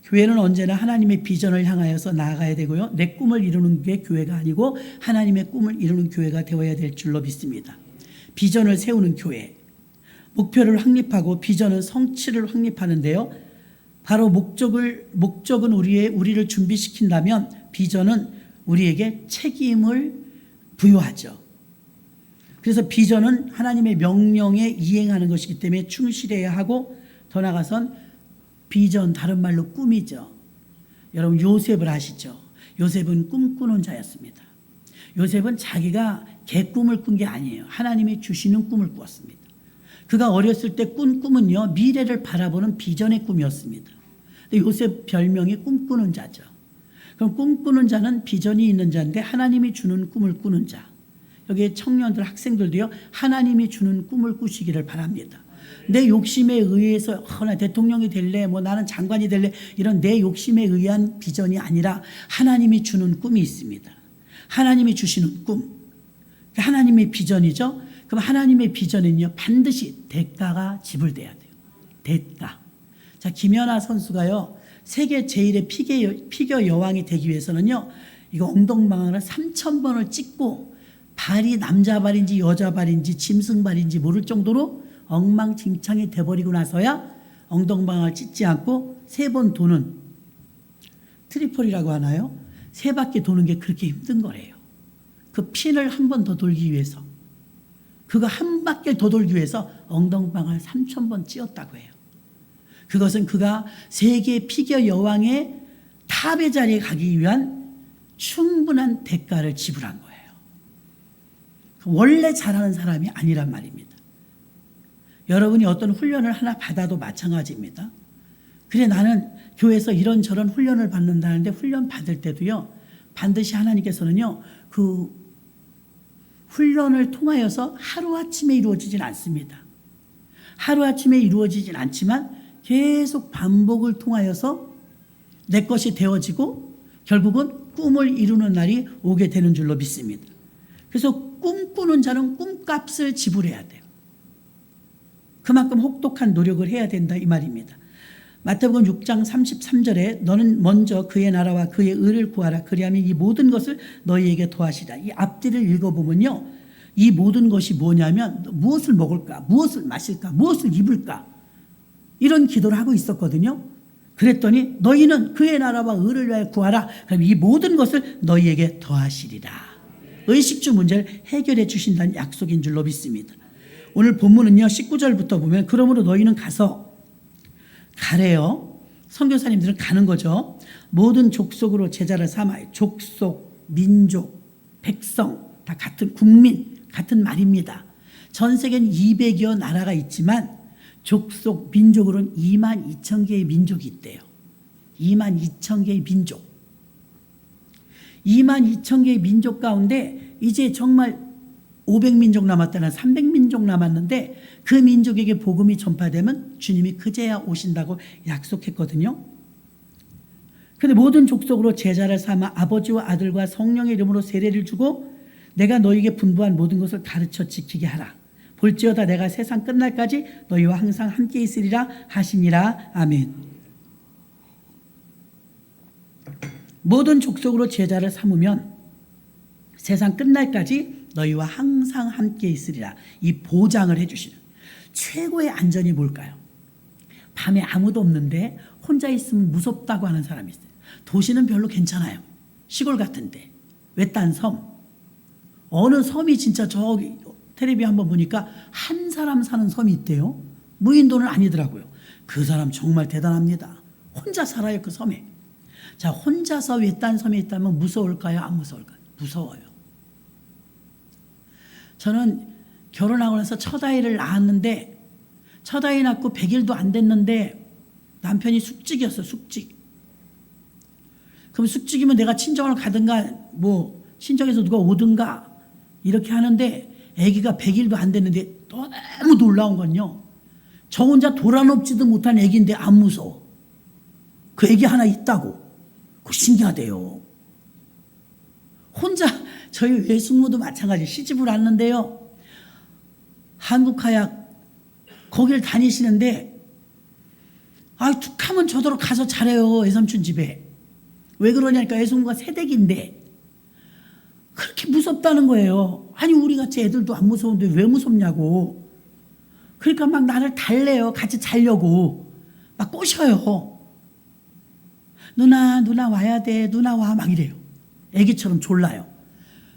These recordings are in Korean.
교회는 언제나 하나님의 비전을 향하여서 나아가야 되고요. 내 꿈을 이루는 게 교회가 아니고 하나님의 꿈을 이루는 교회가 되어야 될 줄로 믿습니다. 비전을 세우는 교회, 목표를 확립하고 비전은 성취를 확립하는데요. 바로 목적은 우리를 준비시킨다면 비전은 우리에게 책임을 부여하죠. 그래서 비전은 하나님의 명령에 이행하는 것이기 때문에 충실해야 하고, 더 나아가선 비전, 다른 말로 꿈이죠. 여러분 요셉을 아시죠? 요셉은 꿈꾸는 자였습니다. 요셉은 자기가 개꿈을 꾼 게 아니에요. 하나님이 주시는 꿈을 꾸었습니다. 그가 어렸을 때 꾼 꿈은요, 미래를 바라보는 비전의 꿈이었습니다. 근데 요셉 별명이 꿈꾸는 자죠. 그럼 꿈꾸는 자는 비전이 있는 자인데 하나님이 주는 꿈을 꾸는 자. 여기 청년들, 학생들도요, 하나님이 주는 꿈을 꾸시기를 바랍니다. 내 욕심에 의해서 나 대통령이 될래, 나는 장관이 될래, 이런 내 욕심에 의한 비전이 아니라 하나님이 주는 꿈이 있습니다. 하나님이 주시는 꿈, 하나님의 비전이죠. 그럼 하나님의 비전은요, 반드시 대가가 지불돼야 돼요. 대가. 자, 김연아 선수가요, 세계 제1의 피겨 여왕이 되기 위해서는요, 이거 엉덩방아를 3,000번을 찍고 발이 남자 발인지 여자 발인지 짐승 발인지 모를 정도로 엉망진창이 돼버리고 나서야 엉덩방아를 찢지 않고 3번 도는, 트리플이라고 하나요? 3바퀴 도는 게 그렇게 힘든 거래요. 그 핀을 한 번 더 돌기 위해서, 그거 한 바퀴를 더 돌기 위해서 엉덩방아를 3,000번 찧었다고 해요. 그것은 그가 세계 피겨 여왕의 탑의 자리에 가기 위한 충분한 대가를 지불한 거예요. 원래 잘하는 사람이 아니란 말입니다. 여러분이 어떤 훈련을 하나 받아도 마찬가지입니다. 그래, 나는 교회에서 이런저런 훈련을 받는다는데, 훈련 받을 때도요, 반드시 하나님께서는요, 그 훈련을 통하여서 하루아침에 이루어지진 않습니다. 하루아침에 이루어지진 않지만 계속 반복을 통하여서 내 것이 되어지고 결국은 꿈을 이루는 날이 오게 되는 줄로 믿습니다. 그래서 꿈꾸는 자는 꿈값을 지불해야 돼요. 그만큼 혹독한 노력을 해야 된다, 이 말입니다. 마태복음 6장 33절에 너는 먼저 그의 나라와 그의 의를 구하라. 그리하면 이 모든 것을 너희에게 더하시라. 이 앞뒤를 읽어보면요, 이 모든 것이 뭐냐면 무엇을 먹을까, 무엇을 마실까, 무엇을 입을까, 이런 기도를 하고 있었거든요. 그랬더니 너희는 그의 나라와 의를 위하여 구하라. 그럼 이 모든 것을 너희에게 더하시리라. 의식주 문제를 해결해 주신다는 약속인 줄로 믿습니다. 오늘 본문은요, 19절부터 보면 그러므로 너희는 가래요. 선교사님들은 가는 거죠. 모든 족속으로 제자를 삼아요. 족속, 민족, 백성 다 같은 국민, 같은 말입니다. 전 세계는 200여 나라가 있지만 족속, 민족으로는 22,000개의 민족이 있대요. 22,000개의 민족. 22,000개의 민족 가운데 이제 정말 500민족 남았다는 300민족 남았는데, 그 민족에게 복음이 전파되면 주님이 그제야 오신다고 약속했거든요. 그런데 모든 족속으로 제자를 삼아 아버지와 아들과 성령의 이름으로 세례를 주고 내가 너희에게 분부한 모든 것을 가르쳐 지키게 하라. 볼지어다 내가 세상 끝날까지 너희와 항상 함께 있으리라 하시니라. 아멘. 모든 족속으로 제자를 삼으면 세상 끝날까지 너희와 항상 함께 있으리라. 이 보장을 해주시는 최고의 안전이 뭘까요? 밤에 아무도 없는데 혼자 있으면 무섭다고 하는 사람이 있어요. 도시는 별로 괜찮아요. 시골 같은데 외딴 섬, 어느 섬이 진짜 저기 텔레비 한번 보니까 한 사람 사는 섬이 있대요. 무인도는 아니더라고요. 그 사람 정말 대단합니다. 혼자 살아요, 그 섬에. 자, 혼자서 외딴 섬에 있다면 무서울까요, 안 무서울까요? 무서워요. 저는 결혼하고 나서 첫 아이를 낳았는데, 첫 아이 낳고 100일도 안 됐는데 남편이 숙직이었어요, 숙직. 그럼 숙직이면 내가 친정을 가든가 친정에서 누가 오든가 이렇게 하는데, 아기가 100일도 안 됐는데 너무 놀라운 건요, 저 혼자 돌아눕지도 못한 아기인데 안 무서워. 그 아기 하나 있다고. 그거 신기하대요. 혼자, 저희 외숙모도 마찬가지, 시집을 왔는데요, 한국하약 거기를 다니시는데 아, 툭하면 저더러 가서 잘해요. 애삼촌 집에. 왜 그러냐니까 애송이가 새댁인데 그렇게 무섭다는 거예요. 아니 우리 같이 애들도 안 무서운데 왜 무섭냐고. 그러니까 막 나를 달래요. 같이 자려고 막 꼬셔요. 누나 와야 돼. 누나 와. 막 이래요. 애기처럼 졸라요.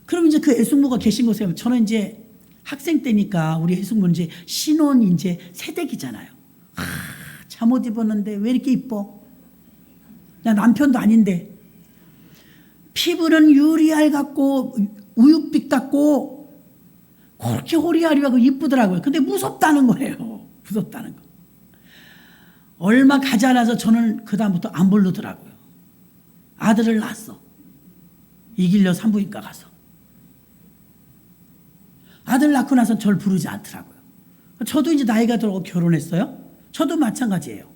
그럼 이제 그 애숙모가 계신 곳에 저는 이제 학생 때니까 우리 애숙모 이제 신혼 이제 새댁이잖아요. 잠옷 입었는데 왜 이렇게 이뻐? 나 남편도 아닌데. 피부는 유리알 같고 우윳빛 같고 그렇게 호리아리하고 이쁘더라고요. 근데 무섭다는 거예요. 무섭다는 거. 얼마 가지 않아서 저는 그다음부터 안 부르더라고요. 아들을 낳았어. 이길려 산부인과 가서. 아들 낳고 나서 저를 부르지 않더라고요. 저도 이제 나이가 들어서 결혼했어요. 저도 마찬가지예요.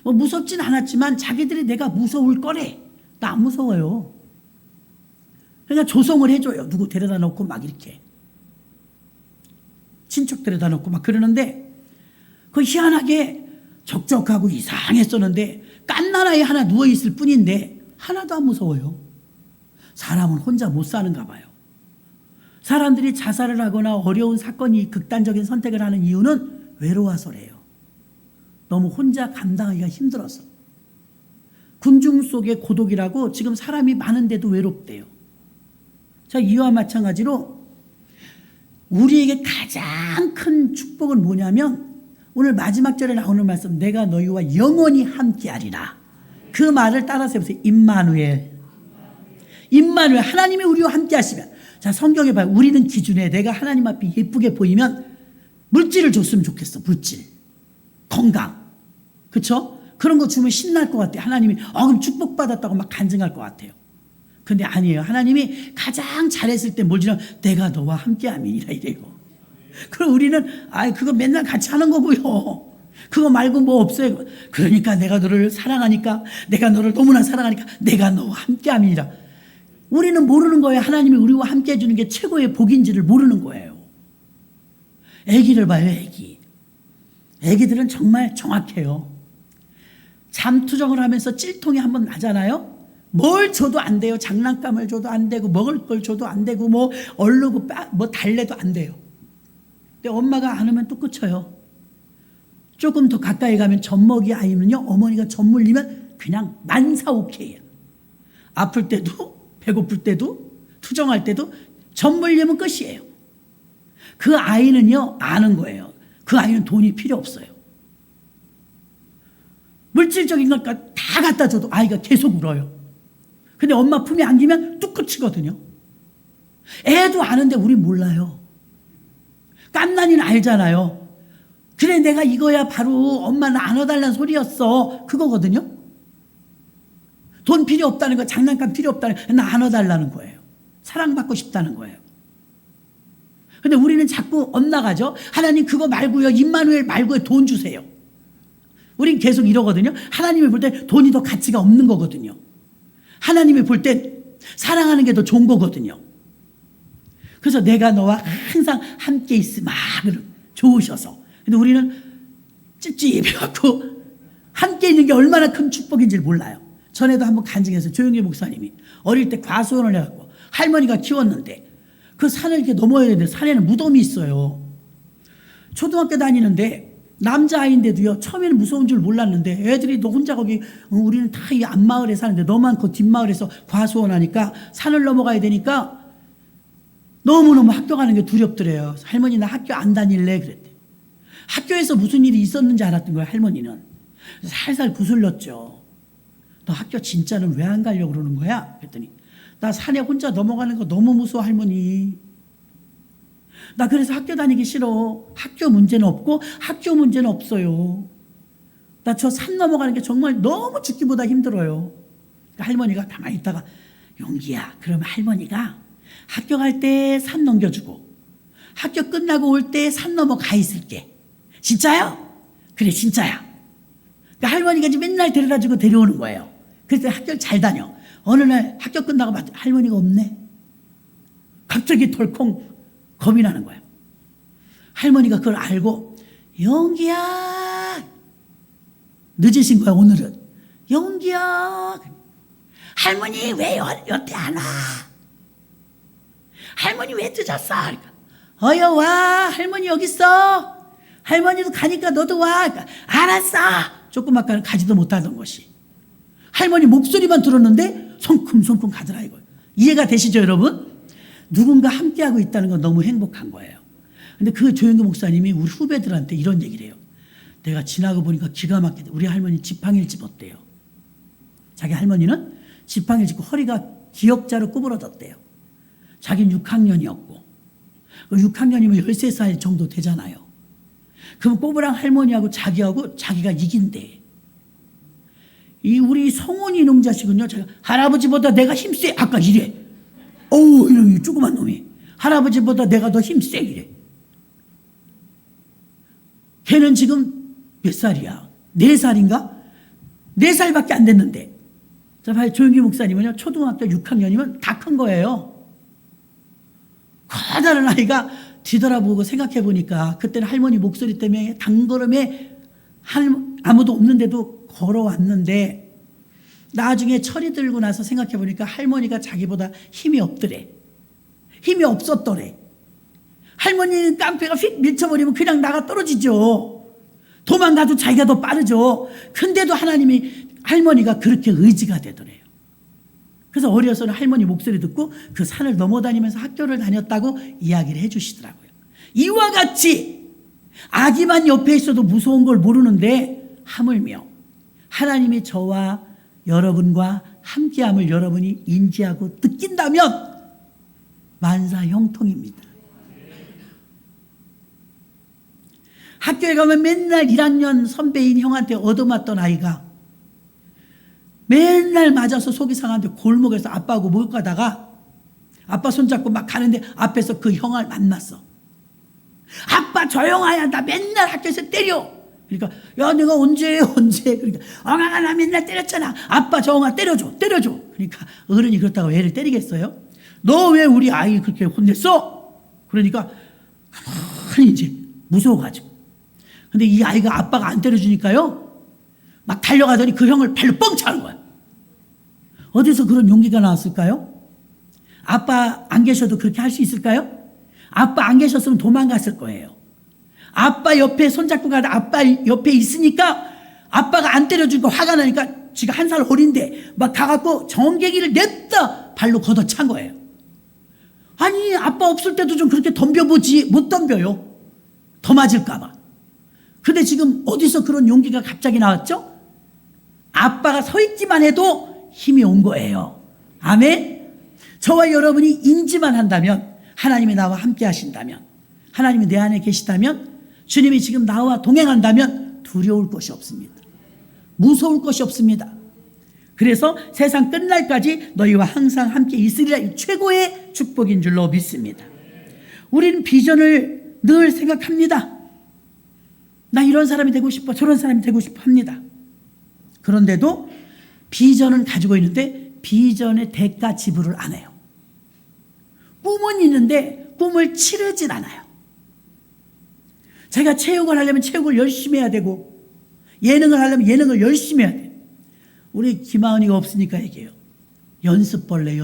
뭐 무섭진 않았지만 자기들이 내가 무서울 거래. 나 안 무서워요. 그러니까 조성을 해줘요. 누구 데려다 놓고 막 이렇게. 친척 데려다 놓고 막 그러는데 그 희한하게 적적하고 이상했었는데 깐나라에 하나 누워있을 뿐인데 하나도 안 무서워요. 사람은 혼자 못 사는가 봐요. 사람들이 자살을 하거나 어려운 사건이 극단적인 선택을 하는 이유는 외로워서래요. 너무 혼자 감당하기가 힘들어서. 군중 속의 고독이라고 지금 사람이 많은데도 외롭대요. 자, 이와 마찬가지로 우리에게 가장 큰 축복은 뭐냐면 오늘 마지막 절에 나오는 말씀 내가 너희와 영원히 함께하리라. 그 말을 따라서 해보세요. 임마누엘. 임마누엘. 하나님이 우리와 함께 하시면 자 성경에 봐요. 우리는 기준에 내가 하나님 앞에 예쁘게 보이면 물질을 줬으면 좋겠어. 물질. 건강. 그렇죠? 그런 거 주면 신날 것 같아요. 하나님이 그럼 축복받았다고 막 간증할 것 같아요. 근데 아니에요. 하나님이 가장 잘했을 때 뭘 주냐 내가 너와 함께함이니라 이래요. 그럼 우리는 그거 맨날 같이 하는 거고요. 그거 말고 뭐 없어요. 그러니까 내가 너를 사랑하니까 내가 너를 너무나 사랑하니까 내가 너와 함께함이니라. 우리는 모르는 거예요. 하나님이 우리와 함께 해주는 게 최고의 복인지를 모르는 거예요. 애기를 봐요. 애기들은 정말 정확해요. 잠투정을 하면서 찔통이 한번 나잖아요. 뭘 줘도 안 돼요. 장난감을 줘도 안 되고 먹을 걸 줘도 안 되고 뭐 얼르고 뭐 달래도 안 돼요. 근데 엄마가 안으면 또 끝쳐요. 조금 더 가까이 가면 젖먹이 아이는요. 어머니가 젖 물리면 그냥 만사오케이야. 아플 때도 배고플 때도 투정할 때도 젖 물리면 끝이에요. 그 아이는요. 아는 거예요. 그 아이는 돈이 필요 없어요. 물질적인 것 다 갖다 줘도 아이가 계속 울어요. 근데 엄마 품에 안기면 뚝 끝이거든요. 애도 아는데 우리 몰라요. 깐난이는 알잖아요. 그래 내가 이거야 바로 엄마는 안아달라는 소리였어. 그거거든요. 돈 필요 없다는 거 장난감 필요 없다는 거 나 안아달라는 거예요. 사랑받고 싶다는 거예요. 근데 우리는 자꾸 엇나가죠. 하나님 그거 말고요. 임마누엘 말고요. 돈 주세요. 우린 계속 이러거든요. 하나님이 볼 때 돈이 더 가치가 없는 거거든요. 하나님이 볼 때 사랑하는 게 더 좋은 거거든요. 그래서 내가 너와 항상 함께 있으면 좋으셔서. 근데 우리는 찝찝해갖고 함께 있는 게 얼마나 큰 축복인지를 몰라요. 전에도 한번 간증해서 조영기 목사님이 어릴 때 과수원을 해갖고 할머니가 키웠는데 그 산을 이렇게 넘어야 되는데 산에는 무덤이 있어요. 초등학교 다니는데 남자아이인데도요. 처음에는 무서운 줄 몰랐는데 애들이 너 혼자 거기 우리는 다 이 앞마을에 사는데 너만 그 뒷마을에서 과수원하니까 산을 넘어가야 되니까 너무너무 학교 가는 게 두렵더래요. 할머니 나 학교 안 다닐래 그랬대. 학교에서 무슨 일이 있었는지 알았던 거예요. 할머니는. 살살 구슬렀죠. 너 학교 진짜는 왜 안 가려고 그러는 거야? 그랬더니 나 산에 혼자 넘어가는 거 너무 무서워 할머니. 나 그래서 학교 다니기 싫어. 학교 문제는 없고 학교 문제는 없어요. 나 저 산 넘어가는 게 정말 너무 죽기보다 힘들어요. 그러니까 할머니가 가만히 있다가 용기야 그러면 할머니가 학교 갈 때 산 넘겨주고 학교 끝나고 올 때 산 넘어가 있을게. 진짜요? 그래 진짜야. 그러니까 할머니가 이제 맨날 데려다주고 데려오는 거예요. 그래서 학교를 잘 다녀. 어느 날 학교 끝나고 봤더니 할머니가 없네. 갑자기 덜컹 겁이 나는 거예요. 할머니가 그걸 알고 용기야 늦으신 거야 오늘은. 영기야, 할머니 왜 여태 안 와? 할머니 왜 늦었어? 그러니까, 어여 와, 할머니 여기 있어. 할머니도 가니까 너도 와. 그러니까, 알았어. 조금 아까는 가지도 못하던 것이 할머니 목소리만 들었는데 성큼성큼 가더라 이거예요. 이해가 되시죠 여러분? 누군가 함께하고 있다는 건 너무 행복한 거예요. 근데 그 조영규 목사님이 우리 후배들한테 이런 얘기를 해요. 내가 지나고 보니까 기가 막히다. 우리 할머니 지팡이를 집었대요. 자기 할머니는 지팡이를 짚고 허리가 기역자로 구부러졌대요. 자기는 6학년이었고 6학년이면 13살 정도 되잖아요. 그럼 꼬부랑 할머니하고 자기가 이긴대. 이 우리 성훈이 이놈 자식은요, 제가 할아버지보다 내가 힘세. 아까 이래. 어우, 이놈이 조그만 놈이. 할아버지보다 내가 더 힘세. 이래. 걔는 지금 몇 살이야? 4살인가? 4살밖에 안 됐는데. 자, 봐요. 조영기 목사님은요, 초등학교 6학년이면 다 큰 거예요. 커다란 아이가 뒤돌아보고 생각해 보니까 그때는 할머니 목소리 때문에 단걸음에 아무도 없는데도 걸어왔는데 나중에 철이 들고 나서 생각해 보니까 할머니가 자기보다 힘이 없더래. 힘이 없었더래. 할머니는 깡패가 휙 밀쳐버리면 그냥 나가 떨어지죠. 도망가도 자기가 더 빠르죠. 근데도 할머니가 그렇게 의지가 되더래요. 그래서 어려서는 할머니 목소리 듣고 그 산을 넘어다니면서 학교를 다녔다고 이야기를 해주시더라고요. 이와 같이 아기만 옆에 있어도 무서운 걸 모르는데 하물며 하나님이 저와 여러분과 함께함을 여러분이 인지하고 느낀다면 만사 형통입니다. 학교에 가면 맨날 1학년 선배인 형한테 얻어맞던 아이가 맨날 맞아서 속이 상한데 골목에서 아빠하고 못 가다가 아빠 손잡고 막 가는데 앞에서 그 형을 만났어. 아빠 조용하야, 나 맨날 학교에서 때려. 그러니까 야 내가 언제 그러니까 엉아가 나 맨날 때렸잖아. 아빠 정아 때려줘. 그러니까 어른이 그렇다고 애를 때리겠어요? 너 왜 우리 아이 그렇게 혼냈어? 그러니까 가만히 이제 무서워가지고. 근데 이 아이가 아빠가 안 때려주니까요 막 달려가더니 그 형을 발로 뻥 차는 거야. 어디서 그런 용기가 나왔을까요? 아빠 안 계셔도 그렇게 할 수 있을까요? 아빠 안 계셨으면 도망갔을 거예요. 아빠 옆에 손잡고 가다 아빠 옆에 있으니까 아빠가 안 때려주니까 화가 나니까 지가 1살 어린데 막 가갖고 정계기를 냈다 발로 걷어찬 거예요. 아니 아빠 없을 때도 좀 그렇게 덤벼보지. 못 덤벼요. 더 맞을까 봐. 근데 지금 어디서 그런 용기가 갑자기 나왔죠? 아빠가 서 있기만 해도 힘이 온 거예요. 아멘. 저와 여러분이 인지만 한다면, 하나님이 나와 함께 하신다면, 하나님이 내 안에 계시다면, 주님이 지금 나와 동행한다면 두려울 것이 없습니다. 무서울 것이 없습니다. 그래서 세상 끝날까지 너희와 항상 함께 있으리라. 이 최고의 축복인 줄로 믿습니다. 우리는 비전을 늘 생각합니다. 나 이런 사람이 되고 싶어, 저런 사람이 되고 싶어 합니다. 그런데도 비전은 가지고 있는데 비전의 대가 지불을 안 해요. 꿈은 있는데 꿈을 치르질 않아요. 제가 체육을 하려면 체육을 열심히 해야 되고 예능을 하려면 예능을 열심히 해야 돼요. 우리 김하은이가 없으니까 얘기해요. 연습벌레.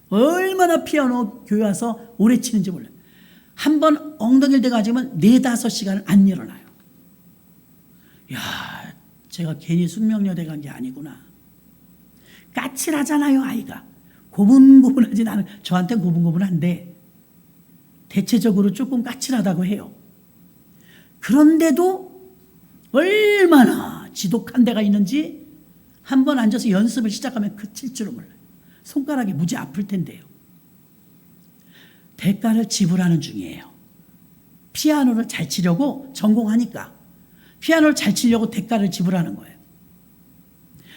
얼마나 피아노 교회 와서 오래 치는지 몰라요. 한 번 엉덩이를 대가지고는 4-5시간을 안 일어나요. 야, 제가 괜히 숙명여대 간 게 아니구나. 까칠하잖아요, 아이가. 고분고분하진 않아요. 저한테는 고분고분한데 대체적으로 조금 까칠하다고 해요. 그런데도 얼마나 지독한 데가 있는지 한 번 앉아서 연습을 시작하면 그칠 줄은 몰라요. 손가락이 무지 아플 텐데요. 대가를 지불하는 중이에요. 피아노를 잘 치려고 전공하니까 피아노를 잘 치려고 대가를 지불하는 거예요.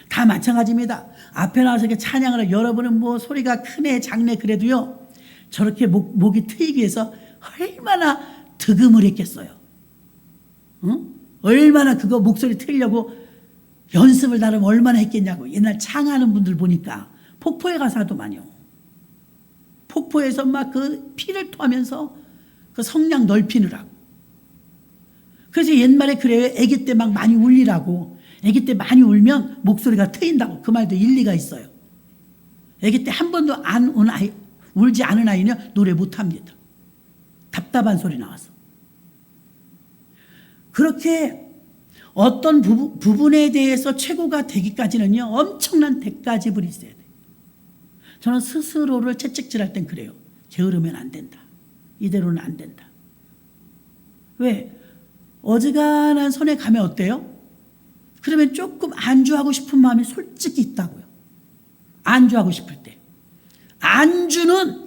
다 마찬가지입니다. 앞에 나와서 이렇게 찬양을 해요. 여러분은 뭐 소리가 크네 작네 그래도요. 저렇게 목이 트이기 위해서 얼마나 득음을 했겠어요. 응? 얼마나 그거 목소리 틀려고 연습을 나름 얼마나 했겠냐고. 옛날 창하는 분들 보니까 폭포에 가서 하도 많이요. 폭포에서 막 그 피를 토하면서 그 성량 넓히느라고. 그래서 옛말에 그래요. 아기 때 막 많이 울리라고. 아기 때 많이 울면 목소리가 트인다고. 그 말도 일리가 있어요. 아기 때 한 번도 울지 않은 아이는 노래 못합니다. 답답한 소리 나와서. 그렇게 어떤 부분에 대해서 최고가 되기까지는요, 엄청난 대가 지불이 있어야 돼요. 저는 스스로를 채찍질할 땐 그래요. 게으르면 안 된다. 이대로는 안 된다. 왜? 어지간한 선에 가면 어때요? 그러면 조금 안주하고 싶은 마음이 솔직히 있다고요. 안주하고 싶을 때. 안주는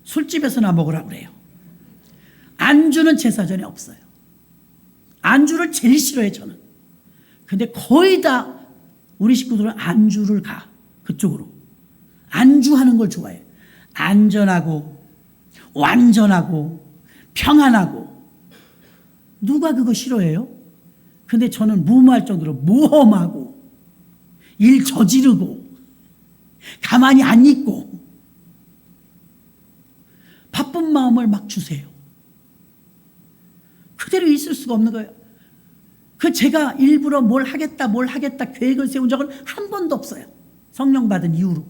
술집에서나 먹으라고 그래요. 안주는 제사전에 없어요. 안주를 제일 싫어해요, 저는. 근데 거의 다 우리 식구들은 안주를 가. 그쪽으로. 안주하는 걸 좋아해요. 안전하고, 완전하고, 평안하고. 누가 그거 싫어해요? 근데 저는 무모할 정도로 모험하고, 일 저지르고, 가만히 안 있고, 바쁜 마음을 막 주세요. 그대로 있을 수가 없는 거예요. 제가 일부러 뭘 하겠다 계획을 세운 적은 한 번도 없어요. 성령 받은 이후로.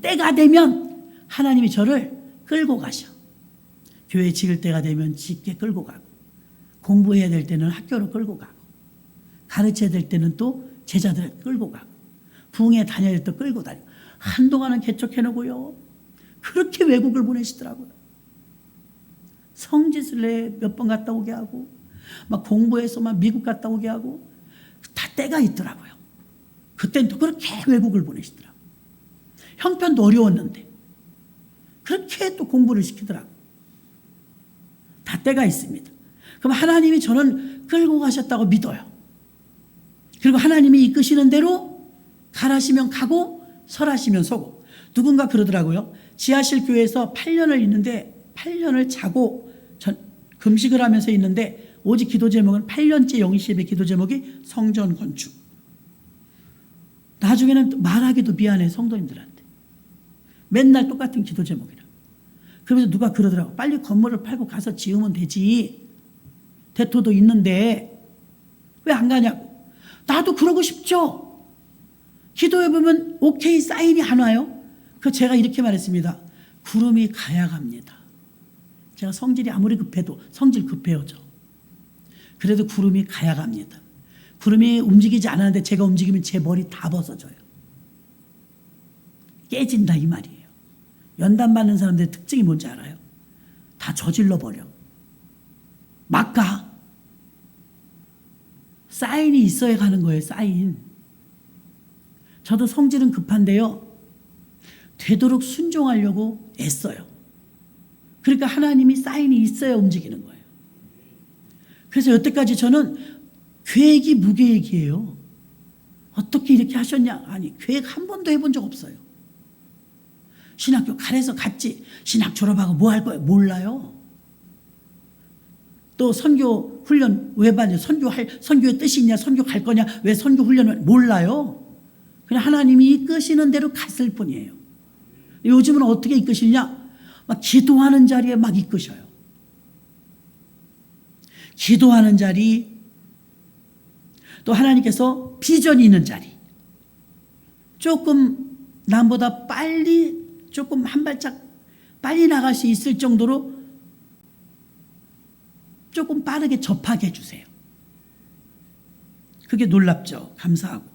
때가 되면 하나님이 저를 끌고 가셔. 교회 지을 때가 되면 짓게 끌고 가고, 공부해야 될 때는 학교로 끌고 가고, 가르쳐야 될 때는 또 제자들 끌고 가고, 부흥회 다녀야 될 때 끌고 다니고, 한동안은 개척해놓고요. 그렇게 외국을 보내시더라고요. 성지순례 몇 번 갔다 오게 하고, 막 공부해서 막 미국 갔다 오게 하고, 다 때가 있더라고요. 그때는 또 그렇게 외국을 보내시더라고요. 형편도 어려웠는데 그렇게 또 공부를 시키더라고요. 다 때가 있습니다. 그럼 하나님이 저는 끌고 가셨다고 믿어요. 그리고 하나님이 이끄시는 대로 가라시면 가고 설하시면 서고. 누군가 그러더라고요. 지하실 교회에서 8년을 있는데 8년을 자고 금식을 하면서 있는데 오직 기도 제목은 8년째 영시예배 기도 제목이 성전 건축. 나중에는 말하기도 미안해 성도님들한테. 맨날 똑같은 기도 제목이라. 그러면서 누가 그러더라고. 빨리 건물을 팔고 가서 지으면 되지. 대토도 있는데 왜 안 가냐고. 나도 그러고 싶죠. 기도해 보면 오케이 사인이 안 와요. 제가 이렇게 말했습니다. 구름이 가야 갑니다. 제가 성질이 아무리 급해도 성질 급해요 저. 그래도 구름이 가야 갑니다. 구름이 움직이지 않았는데 제가 움직이면 제 머리 다 벗어져요. 깨진다 이 말이에요. 연단 받는 사람들의 특징이 뭔지 알아요? 다 저질러 버려. 막 가. 사인이 있어야 가는 거예요. 사인. 저도 성질은 급한데요. 되도록 순종하려고 애써요. 그러니까 하나님이 사인이 있어야 움직이는 거예요. 그래서 여태까지 저는 계획이 무계획이에요. 어떻게 이렇게 하셨냐? 아니 계획 한 번도 해본 적 없어요. 신학교 가래서 갔지. 신학 졸업하고 뭐 할 거예요? 몰라요. 또 선교 훈련 왜 받냐? 선교의 뜻이 있냐? 선교 갈 거냐? 왜 선교 훈련을 몰라요. 그냥 하나님이 이끄시는 대로 갔을 뿐이에요. 요즘은 어떻게 이끄시냐? 막 기도하는 자리에 막 이끄셔요. 기도하는 자리, 또 하나님께서 비전이 있는 자리, 조금 남보다 빨리 조금 한 발짝 빨리 나갈 수 있을 정도로 조금 빠르게 접하게 해주세요. 그게 놀랍죠. 감사하고.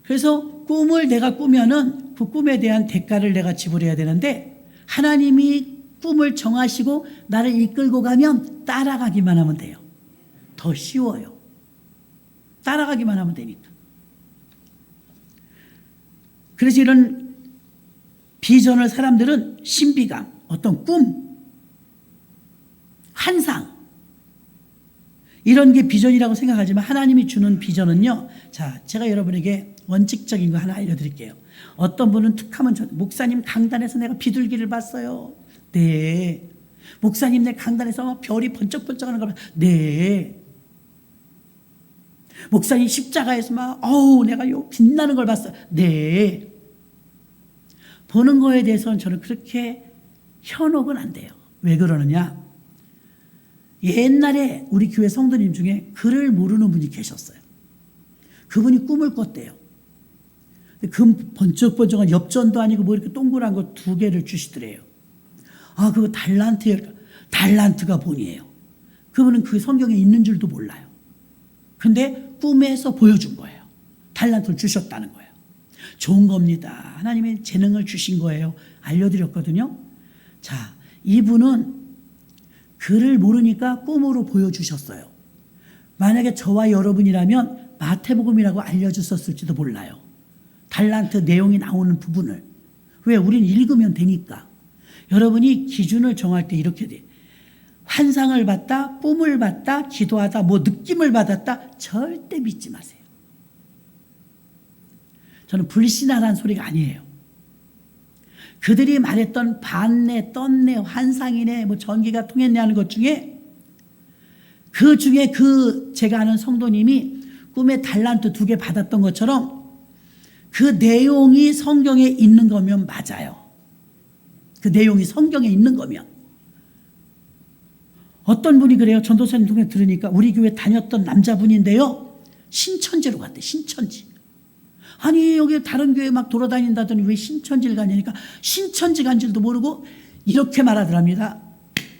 그래서 꿈을 내가 꾸면은 그 꿈에 대한 대가를 내가 지불해야 되는데 하나님이 꿈을 정하시고 나를 이끌고 가면 따라가기만 하면 돼요. 더 쉬워요. 따라가기만 하면 되니까. 그래서 이런 비전을 사람들은 신비감, 어떤 꿈, 환상 이런 게 비전이라고 생각하지만 하나님이 주는 비전은요. 자, 제가 여러분에게 원칙적인 거 하나 알려드릴게요. 어떤 분은 툭하면 목사님 강단에서 내가 비둘기를 봤어요. 네. 목사님 내 강단에서 별이 번쩍번쩍하는 걸 봤어요. 네. 목사님 십자가에서 막 내가 요 빛나는 걸 봤어요. 네. 보는 거에 대해서는 저는 그렇게 현혹은 안 돼요. 왜 그러느냐? 옛날에 우리 교회 성도님 중에 글을 모르는 분이 계셨어요. 그분이 꿈을 꿨대요. 그 번쩍번쩍한 엽전도 아니고 뭐 이렇게 동그란 거 2개를 주시더래요. 아, 그거 달란트가 본이에요. 그분은 그 성경에 있는 줄도 몰라요. 근데 꿈에서 보여준 거예요. 달란트를 주셨다는 거예요. 좋은 겁니다. 하나님의 재능을 주신 거예요. 알려드렸거든요. 자, 이분은 글을 모르니까 꿈으로 보여주셨어요. 만약에 저와 여러분이라면 마태복음이라고 알려주셨을지도 몰라요. 달란트 내용이 나오는 부분을. 왜? 우리는 읽으면 되니까. 여러분이 기준을 정할 때 이렇게 돼. 환상을 봤다, 꿈을 봤다, 기도하다, 뭐 느낌을 받았다, 절대 믿지 마세요. 저는 불신하라는 소리가 아니에요. 그들이 말했던 반내, 떴네, 환상이네, 뭐 전기가 통했네 하는 것 중에 제가 아는 성도님이 꿈에 달란트 2개 받았던 것처럼 그 내용이 성경에 있는 거면 맞아요. 그 내용이 성경에 있는 거면. 어떤 분이 그래요. 전도사님 통해 들으니까 우리 교회 다녔던 남자분인데요. 신천지로 갔대. 신천지. 아니 여기 다른 교회 막 돌아다닌다더니 왜 신천지를 가냐니까 신천지 간 줄도 모르고 이렇게 말하더랍니다.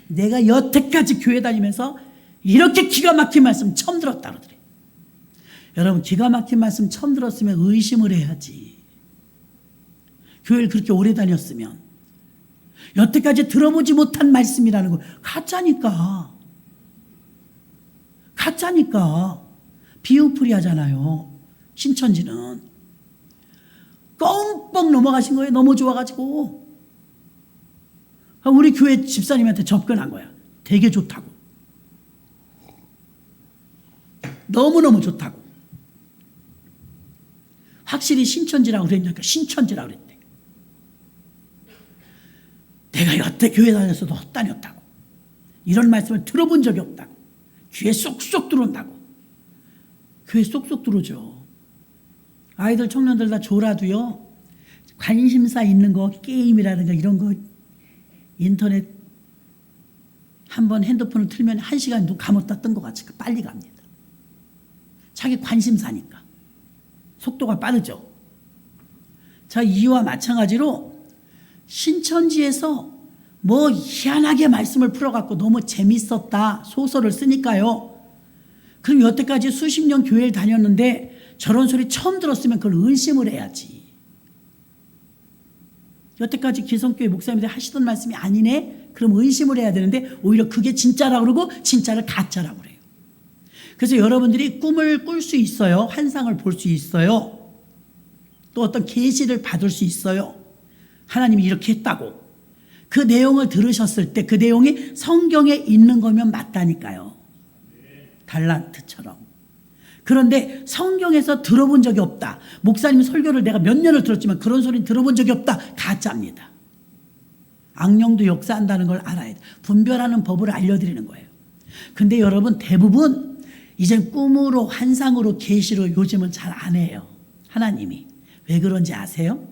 내가 여태까지 교회 다니면서 이렇게 기가 막힌 말씀 처음 들었다 그러더래. 여러분 기가 막힌 말씀 처음 들었으면 의심을 해야지. 교회를 그렇게 오래 다녔으면. 여태까지 들어보지 못한 말씀이라는 거 가짜니까. 비유풀이 하잖아요. 신천지는. 껌뻑 넘어가신 거예요. 너무 좋아가지고. 우리 교회 집사님한테 접근한 거야. 되게 좋다고. 너무너무 좋다고. 확실히 신천지라고 그랬냐니까 신천지라고 그랬대. 내가 여태 교회 다녔어도 헛다녔다고. 이런 말씀을 들어본 적이 없다고. 귀에 쏙쏙 들어온다고. 귀에 쏙쏙 들어오죠. 아이들 청년들 다 졸아도요. 관심사 있는 거 게임이라든가 이런 거 인터넷 한번 핸드폰을 틀면 1시간 눈 감았다 뜬 것 같이 빨리 갑니다. 자기 관심사니까. 속도가 빠르죠. 자, 이와 마찬가지로 신천지에서 뭐 희한하게 말씀을 풀어갖고 너무 재밌었다 소설을 쓰니까요. 그럼 여태까지 수십 년 교회를 다녔는데 저런 소리 처음 들었으면 그걸 의심을 해야지. 여태까지 기성교회 목사님들이 하시던 말씀이 아니네? 그럼 의심을 해야 되는데 오히려 그게 진짜라고 그러고 진짜를 가짜라고 그래요. 그래서 여러분들이 꿈을 꿀 수 있어요. 환상을 볼 수 있어요. 또 어떤 계시를 받을 수 있어요. 하나님이 이렇게 했다고. 그 내용을 들으셨을 때 그 내용이 성경에 있는 거면 맞다니까요. 달란트처럼. 그런데 성경에서 들어본 적이 없다. 목사님 설교를 내가 몇 년을 들었지만 그런 소리는 들어본 적이 없다. 가짜입니다. 악령도 역사한다는 걸 알아야 돼. 분별하는 법을 알려드리는 거예요. 근데 여러분 대부분 이제 꿈으로 환상으로 계시로 요즘은 잘 안 해요. 하나님이. 왜 그런지 아세요?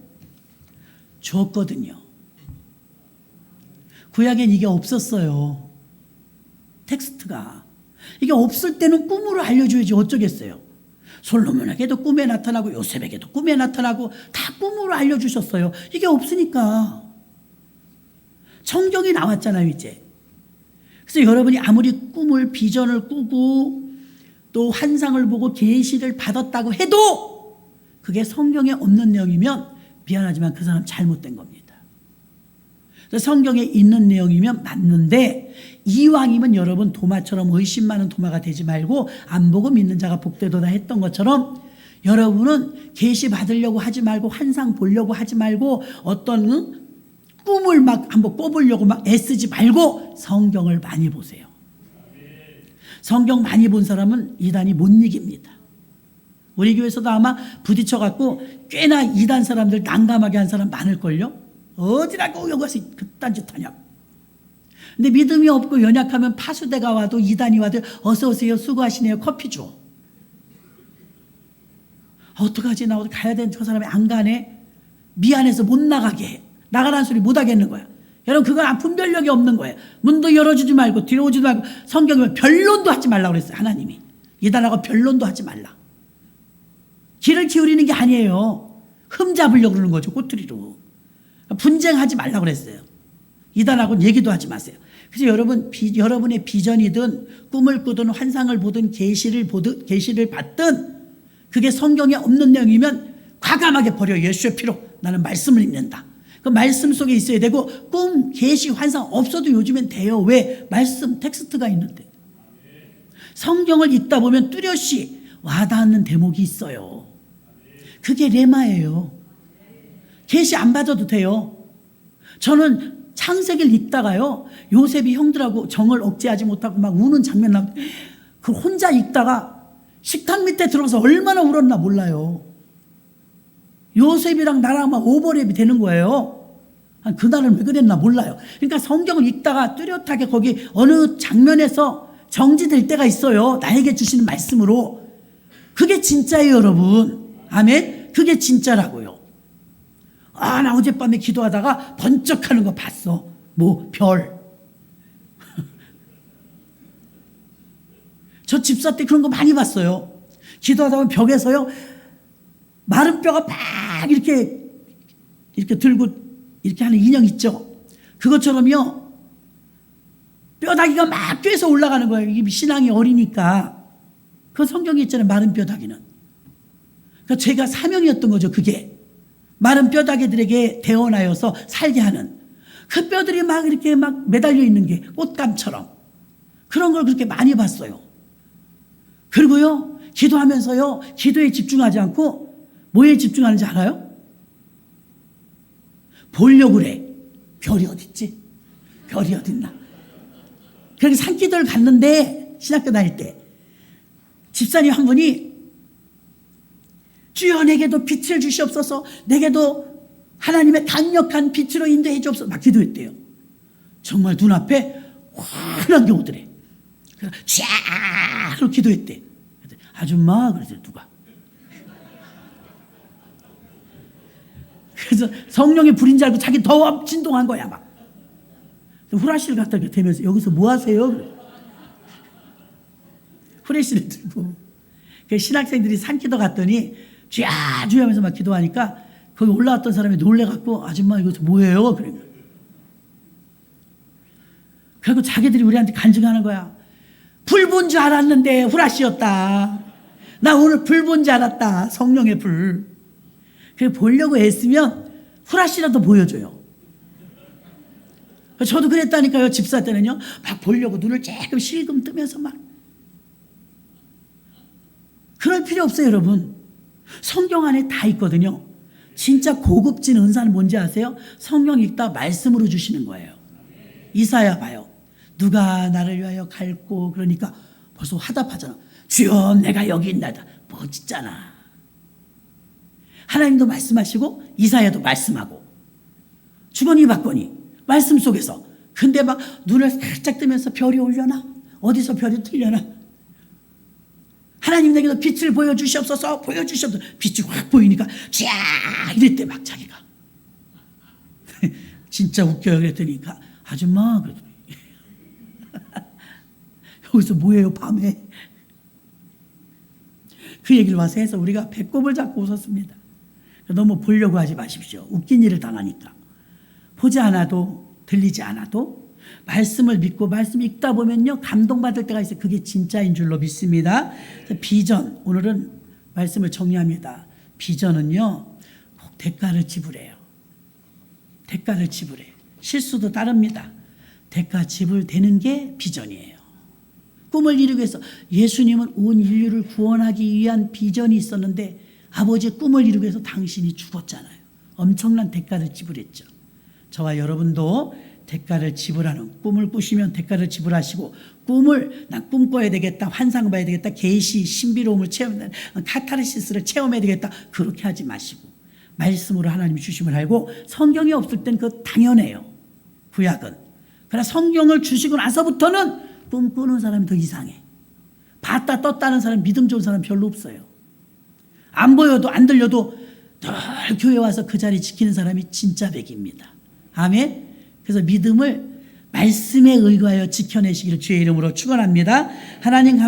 줬거든요. 구약엔 이게 없었어요. 텍스트가. 이게 없을 때는 꿈으로 알려줘야지 어쩌겠어요. 솔로몬에게도 꿈에 나타나고 요셉에게도 꿈에 나타나고 다 꿈으로 알려주셨어요. 이게 없으니까. 성경이 나왔잖아요 이제. 그래서 여러분이 아무리 꿈을 비전을 꾸고 또 환상을 보고 계시를 받았다고 해도 그게 성경에 없는 내용이면 미안하지만 그 사람 잘못된 겁니다. 성경에 있는 내용이면 맞는데 이왕이면 여러분 도마처럼 의심 많은 도마가 되지 말고 안 보고 믿는 자가 복되도다 했던 것처럼 여러분은 계시 받으려고 하지 말고 환상 보려고 하지 말고 어떤 꿈을 막 한번 꿔보려고 막 애쓰지 말고 성경을 많이 보세요. 성경 많이 본 사람은 이단이 못 이깁니다. 우리 교회에서도 아마 부딪혀갖고 꽤나 이단 사람들 난감하게 한 사람 많을걸요. 어디라고 여기 와서 그딴 짓 하냐고. 근데 믿음이 없고 연약하면 파수대가 와도 이단이 와도 어서 오세요 수고하시네요 커피 줘. 어떡하지 나 어디 가야 되는 저 사람이 안 가네. 미안해서 못 나가게 해. 나가라는 소리 못 하겠는 거야. 여러분 그건 분별력이 없는 거예요. 문도 열어주지 말고 뒤로 오지도 말고 성경에 변론도 하지 말라고 그랬어요. 하나님이. 이달하고 변론도 하지 말라. 귀를 기울이는 게 아니에요. 흠 잡으려고 그러는 거죠. 꼬투리로. 분쟁하지 말라고 그랬어요. 이달하고는 얘기도 하지 마세요. 그래서 여러분의 비전이든 꿈을 꾸든 환상을 보든 계시를 받든 그게 성경에 없는 내용이면 과감하게 버려. 예수의 피로 나는 말씀을 읽는다. 그 말씀 속에 있어야 되고 꿈, 계시, 환상 없어도 요즘엔 돼요. 왜? 말씀 텍스트가 있는데. 성경을 읽다 보면 뚜렷이 와닿는 대목이 있어요. 그게 레마예요. 계시 안 받아도 돼요. 저는 창세기를 읽다가요, 요셉이 형들하고 정을 억제하지 못하고 막 우는 장면 나오고, 그 혼자 읽다가 식탁 밑에 들어가서 얼마나 울었나 몰라요. 요셉이랑 나랑 막 오버랩이 되는 거예요. 그날은 왜 그랬나 몰라요. 그러니까 성경을 읽다가 뚜렷하게 거기 어느 장면에서 정지될 때가 있어요. 나에게 주시는 말씀으로. 그게 진짜예요, 여러분. 아멘. 그게 진짜라고요. 나 어젯밤에 기도하다가 번쩍하는 거 봤어. 별. 저 집사 때 그런 거 많이 봤어요. 기도하다 보면 벽에서요, 마른 뼈가 막 이렇게 들고 이렇게 하는 인형 있죠. 그것처럼요, 뼈다귀가 막 꿰서 올라가는 거예요. 이게 신앙이 어리니까. 그 성경에 있잖아요, 마른 뼈다귀는. 그러니까 제가 사명이었던 거죠, 그게. 마른 뼈다귀들에게 대원하여서 살게 하는. 그 뼈들이 막 이렇게 막 매달려 있는 게 꽃감처럼. 그런 걸 그렇게 많이 봤어요. 그리고요, 기도하면서요, 기도에 집중하지 않고 뭐에 집중하는지 알아요? 보려고 그래. 별이 어딨지? 별이 어딨나? 그렇게 산기도를 갔는데, 신학교 다닐 때 집사님 한 분이 주여 내게도 빛을 주시옵소서, 내게도 하나님의 강력한 빛으로 인도해 주옵소서 막 기도했대요. 정말 눈앞에 환한 게 오더래. 그래서 쫙 기도했대. 아줌마 그랬어요. 누가? 그래서 성령의 불인 줄 알고 자기 더 진동한 거야 막. 후라시를 갖다 대면서 여기서 뭐 하세요? 후레시를 들고. 그 신학생들이 산기도 갔더니 주야 주야 하면서 막 기도하니까 거기 올라왔던 사람이 놀래갖고 아줌마 이거 뭐예요? 그래. 그리고 자기들이 우리한테 간증하는 거야. 불 본 줄 알았는데 후라시였다. 나 오늘 불 본 줄 알았다. 성령의 불. 그래 보려고 애쓰면 후라시라도 보여줘요. 저도 그랬다니까요. 집사 때는요. 막 보려고 눈을 조금 실금 뜨면서 막. 그럴 필요 없어요, 여러분. 성경 안에 다 있거든요. 진짜 고급진 은사는 뭔지 아세요? 성경 읽다 말씀으로 주시는 거예요. 이사야 봐요. 누가 나를 위하여 갈고 그러니까 벌써 화답하잖아. 주여 내가 여기 있나이다. 멋있잖아. 하나님도 말씀하시고 이사야도 말씀하고 주거니 받거니 말씀 속에서. 근데 막 눈을 살짝 뜨면서 별이 오려나? 어디서 별이 틀려나? 하나님 내게도 빛을 보여주시옵소서. 보여주시옵소서. 빛이 확 보이니까 쫙 이랬대 막 자기가. 진짜 웃겨요. 그랬더니 아줌마 그랬더니 여기서 뭐예요 밤에. 그 얘기를 와서 해서 우리가 배꼽을 잡고 웃었습니다. 너무 보려고 하지 마십시오. 웃긴 일을 당하니까. 보지 않아도 들리지 않아도 말씀을 믿고 말씀 읽다 보면요 감동받을 때가 있어요. 그게 진짜인 줄로 믿습니다. 비전, 오늘은 말씀을 정리합니다. 비전은요 꼭 대가를 지불해요. 대가를 지불해요. 실수도 따릅니다. 대가 지불되는 게 비전이에요. 꿈을 이루기 위해서 예수님은 온 인류를 구원하기 위한 비전이 있었는데 아버지의 꿈을 이루기 위해서 당신이 죽었잖아요. 엄청난 대가를 지불했죠. 저와 여러분도 대가를 지불하는, 꿈을 꾸시면 대가를 지불하시고, 꿈을 난 꿈꿔야 되겠다, 환상을 봐야 되겠다, 계시, 신비로움을 체험해야 되겠다, 카타르시스를 체험해야 되겠다, 그렇게 하지 마시고 말씀으로 하나님이 주심을 알고, 성경이 없을 땐 그거 당연해요. 구약은. 그러나 성경을 주시고 나서부터는 꿈꾸는 사람이 더 이상해. 봤다 떴다는 사람, 믿음 좋은 사람 별로 없어요. 안 보여도 안 들려도 늘 교회 와서 그 자리 지키는 사람이 진짜 백입니다. 아멘. 그래서 믿음을 말씀에 의거하여 지켜내시기를 주의 이름으로 축원합니다. 하나님